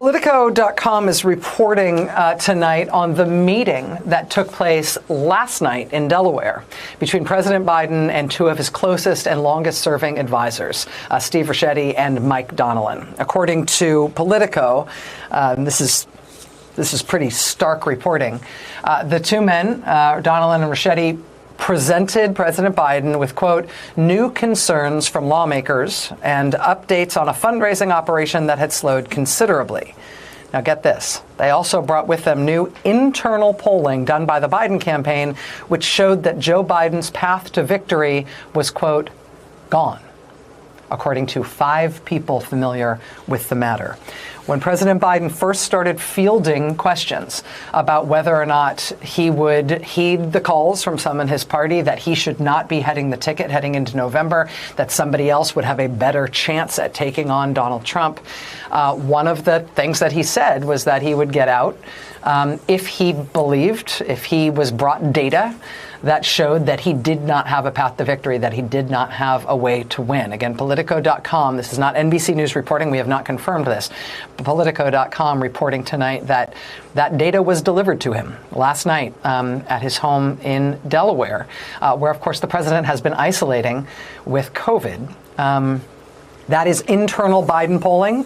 Politico.com is reporting tonight on the meeting that took place last night in Delaware between President Biden and two of his closest and longest-serving advisors, Steve Ricchetti and Mike Donilon. According to Politico, this is pretty stark reporting. The two men, Donilon and Ricchetti, presented President Biden with, quote, new concerns from lawmakers and updates on a fundraising operation that had slowed considerably. Now get this. They also brought with them new internal polling done by the Biden campaign, which showed that Joe Biden's path to victory was, quote, gone, according to 5 people familiar with the matter. When President Biden first started fielding questions about whether or not he would heed the calls from some in his party that he should not be heading the ticket heading into November, that somebody else would have a better chance at taking on Donald Trump, one of the things that he said was that he would get out if he was brought data that showed that he did not have a path to victory, that he did not have a way to win. Again, Politico.com, this is not NBC News reporting, we have not confirmed this, but Politico.com reporting tonight that that data was delivered to him last night at his home in Delaware, where, of course, the president has been isolating with COVID. That is internal Biden polling.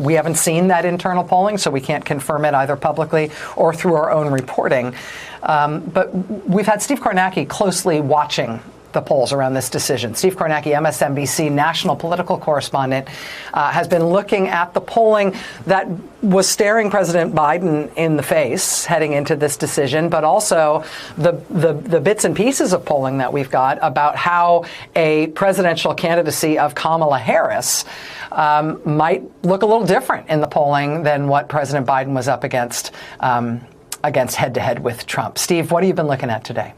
We haven't seen that internal polling, so we can't confirm it either publicly or through our own reporting. But we've had Steve Kornacki closely watching the polls around this decision. Steve Kornacki, MSNBC national political correspondent, has been looking at the polling that was staring President Biden in the face heading into this decision, but also the bits and pieces of polling that we've got about how a presidential candidacy of Kamala Harris might look a little different in the polling than what President Biden was up against head-to-head with Trump. Steve, what have you been looking at today?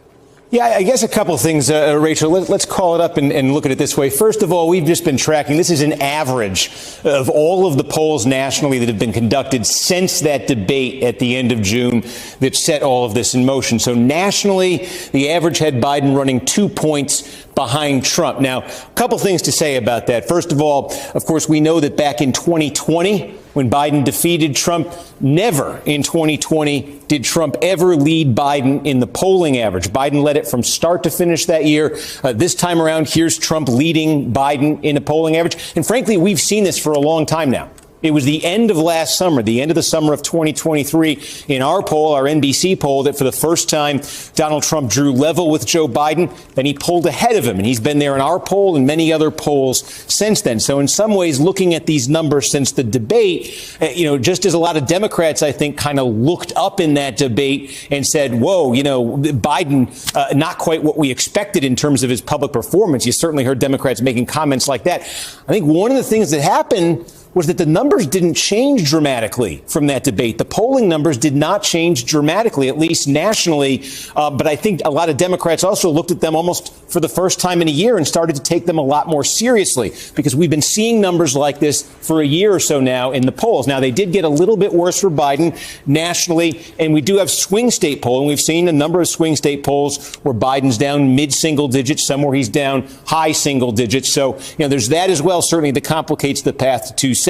Yeah, I guess a couple of things, Rachel. Let's call it up and look at it this way. First of all, we've just been tracking. This is an average of all of the polls nationally that have been conducted since that debate at the end of June that set all of this in motion. So nationally, the average had Biden running 2 points behind Trump. Now, a couple things to say about that. First of all, of course, we know that back in 2020, when Biden defeated Trump, never in 2020 did Trump ever lead Biden in the polling average. Biden led it from start to finish that year. This time around, here's Trump leading Biden in a polling average. And frankly, we've seen this for a long time now. It was the end of last summer, the end of the summer of 2023, in our poll, our NBC poll, that for the first time, Donald Trump drew level with Joe Biden. Then he pulled ahead of him, and he's been there in our poll and many other polls since then. So in some ways, looking at these numbers since the debate, just as a lot of Democrats, I think, kind of looked up in that debate and said, whoa, Biden, not quite what we expected in terms of his public performance. You certainly heard Democrats making comments like that. I think one of the things that happened was that the numbers didn't change dramatically from that debate. The polling numbers did not change dramatically, at least nationally. But I think a lot of Democrats also looked at them almost for the first time in a year and started to take them a lot more seriously, because we've been seeing numbers like this for a year or so now in the polls. Now, they did get a little bit worse for Biden nationally, and we do have swing state polling. We've seen a number of swing state polls where Biden's down mid-single digits, some where he's down high single digits. So, there's that as well, certainly, that complicates the path to 270.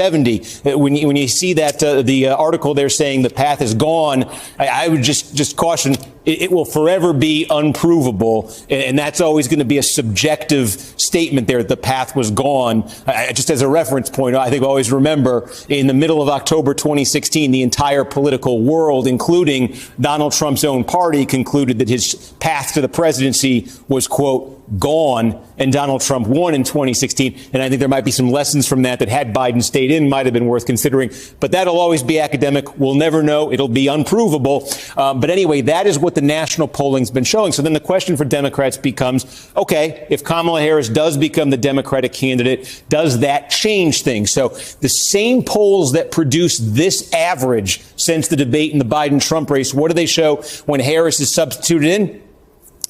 When you see that the article there saying the path is gone, I would just caution, it will forever be unprovable. And that's always going to be a subjective statement there, that the path was gone. Just as a reference point, I think always remember, in the middle of October 2016, the entire political world, including Donald Trump's own party, concluded that his path to the presidency was, quote, gone, and Donald Trump won in 2016. And I think there might be some lessons from that had Biden stayed in might have been worth considering. But that'll always be academic. We'll never know. It'll be unprovable. But anyway, that is what the national polling's been showing. So then the question for Democrats becomes, okay, if Kamala Harris does become the Democratic candidate, does that change things? So the same polls that produce this average since the debate in the Biden-Trump race, what do they show when Harris is substituted in?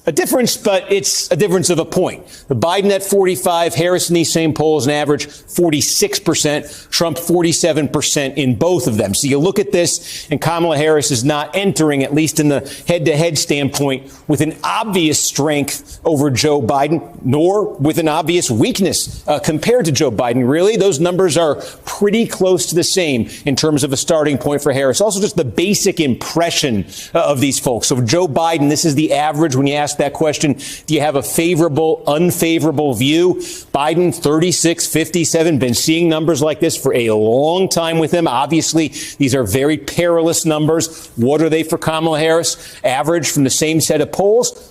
a difference, but it's a difference of a point. The Biden at 45, Harris in these same polls, an average 46%, Trump 47% in both of them. So you look at this, and Kamala Harris is not entering, at least in the head-to-head standpoint, with an obvious strength over Joe Biden, nor with an obvious weakness compared to Joe Biden. Really, those numbers are pretty close to the same in terms of a starting point for Harris. Also, just the basic impression of these folks. So Joe Biden, this is the average when you ask that question. Do you have a favorable, unfavorable view? Biden, 36, 57, been seeing numbers like this for a long time with him. Obviously, these are very perilous numbers. What are they for Kamala Harris? Average from the same set of polls.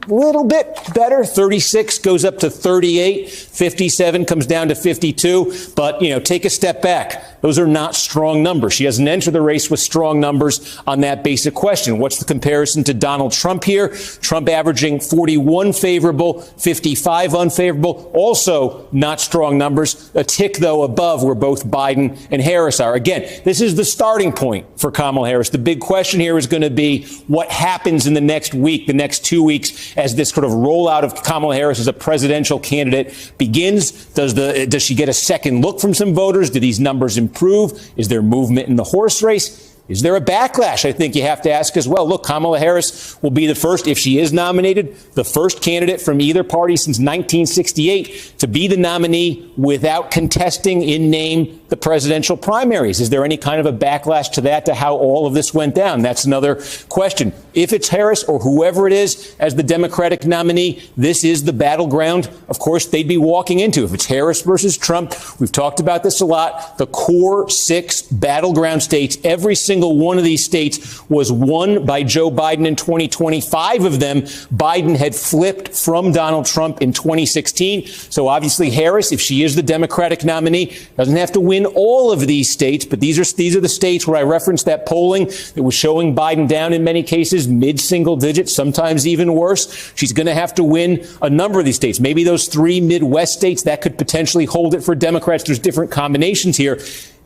A little bit better. 36 goes up to 38. 57 comes down to 52. But, take a step back. Those are not strong numbers. She doesn't enter the race with strong numbers on that basic question. What's the comparison to Donald Trump here? Trump averaging 41 favorable, 55 unfavorable. Also not strong numbers. A tick, though, above where both Biden and Harris are. Again, this is the starting point for Kamala Harris. The big question here is going to be what happens in the next week, the next 2 weeks, as this sort of rollout of Kamala Harris as a presidential candidate begins. Does she get a second look from some voters? Do these numbers improve? Is there movement in the horse race? Is there a backlash? I think you have to ask as well. Look, Kamala Harris will be the first, if she is nominated, the first candidate from either party since 1968 to be the nominee without contesting in name the presidential primaries. Is there any kind of a backlash to that, to how all of this went down? That's another question. If it's Harris or whoever it is as the Democratic nominee, this is the battleground, of course, they'd be walking into. If it's Harris versus Trump, we've talked about this a lot, the core 6 battleground states, every single one of these states was won by Joe Biden in 2020. 5 of them, Biden had flipped from Donald Trump in 2016. So obviously Harris, if she is the Democratic nominee, doesn't have to win all of these states. But these are the states where I referenced that polling that was showing Biden down in many cases, mid-single digits, sometimes even worse. She's going to have to win a number of these states. Maybe those 3 Midwest states that could potentially hold it for Democrats. There's different combinations here.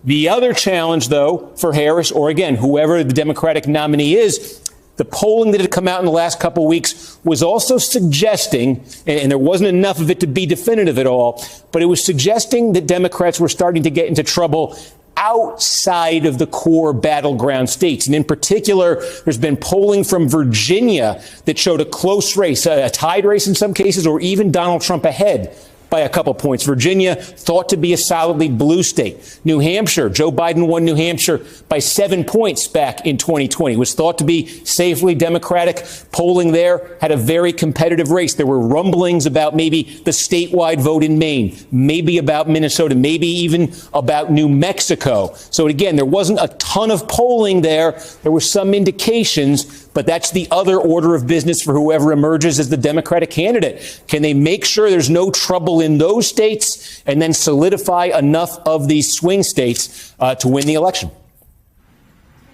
The other challenge, though, for Harris, or again, whoever the Democratic nominee is, the polling that had come out in the last couple of weeks was also suggesting, and there wasn't enough of it to be definitive at all, but it was suggesting that Democrats were starting to get into trouble outside of the core battleground states. And in particular, there's been polling from Virginia that showed a close race, a tied race in some cases, or even Donald Trump ahead by a couple points. Virginia thought to be a solidly blue state. New Hampshire, Joe Biden won New Hampshire by 7 points back in 2020. It was thought to be safely Democratic. Polling there had a very competitive race. There were rumblings about maybe the statewide vote in Maine, maybe about Minnesota, maybe even about New Mexico. So again, there wasn't a ton of polling there. There were some indications, but that's the other order of business for whoever emerges as the Democratic candidate. Can they make sure there's no trouble in those states and then solidify enough of these swing states to win the election?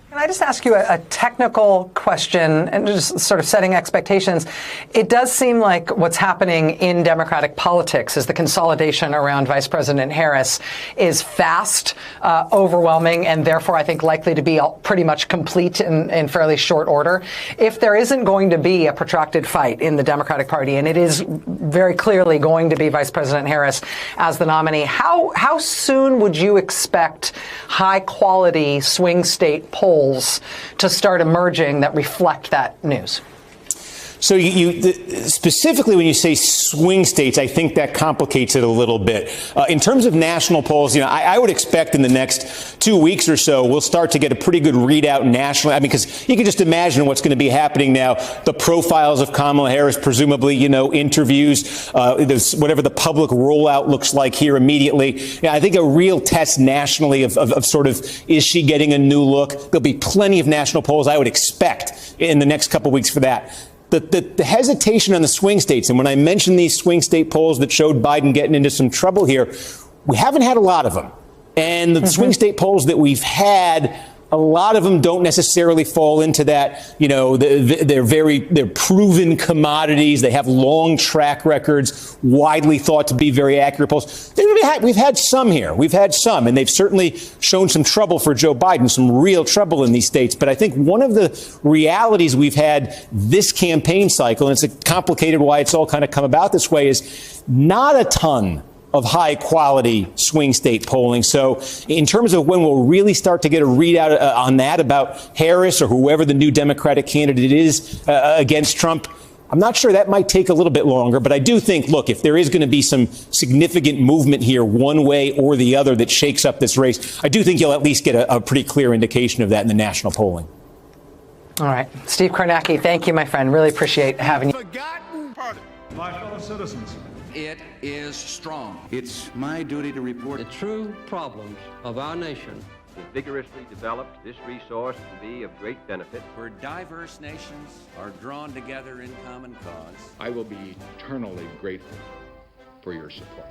Can I just ask you a technical question and just sort of setting expectations? It does seem like what's happening in Democratic politics is the consolidation around Vice President Harris is fast, overwhelming, and therefore I think likely to be pretty much complete in fairly short order. If there isn't going to be a protracted fight in the Democratic Party, and it is very clearly going to be Vice President Harris as the nominee, how soon would you expect high-quality swing state polls to start emerging that reflect that news? So specifically when you say swing states, I think that complicates it a little bit. In terms of national polls, I would expect in the next 2 weeks or so, we'll start to get a pretty good readout nationally. I mean, because you can just imagine what's going to be happening now. The profiles of Kamala Harris, presumably, interviews, whatever the public rollout looks like here immediately. I think a real test nationally of sort of, is she getting a new look? There'll be plenty of national polls I would expect in the next couple of weeks for that. The hesitation on the swing states, and when I mentioned these swing state polls that showed Biden getting into some trouble here, we haven't had a lot of them. And the swing state polls that we've had A lot of them don't necessarily fall into that. They're proven commodities. They have long track records, widely thought to be very accurate polls. We've had some here. We've had some, and they've certainly shown some trouble for Joe Biden, some real trouble in these states. But I think one of the realities we've had this campaign cycle, and it's complicated why it's all kind of come about this way, is not a ton of high quality swing state polling. So in terms of when we'll really start to get a readout on that about Harris or whoever the new Democratic candidate is against Trump, I'm not sure. That might take a little bit longer. But I do think, look, if there is going to be some significant movement here one way or the other that shakes up this race, I do think you'll at least get a pretty clear indication of that in the national polling. All right. Steve Kornacki, thank you, my friend. Really appreciate having you. Forgotten party. My fellow citizens, It is strong. It's my duty to report the true problems of our nation. Vigorously developed, this resource will be of great benefit. where diverse nations are drawn together in common cause. I will be eternally grateful for your support.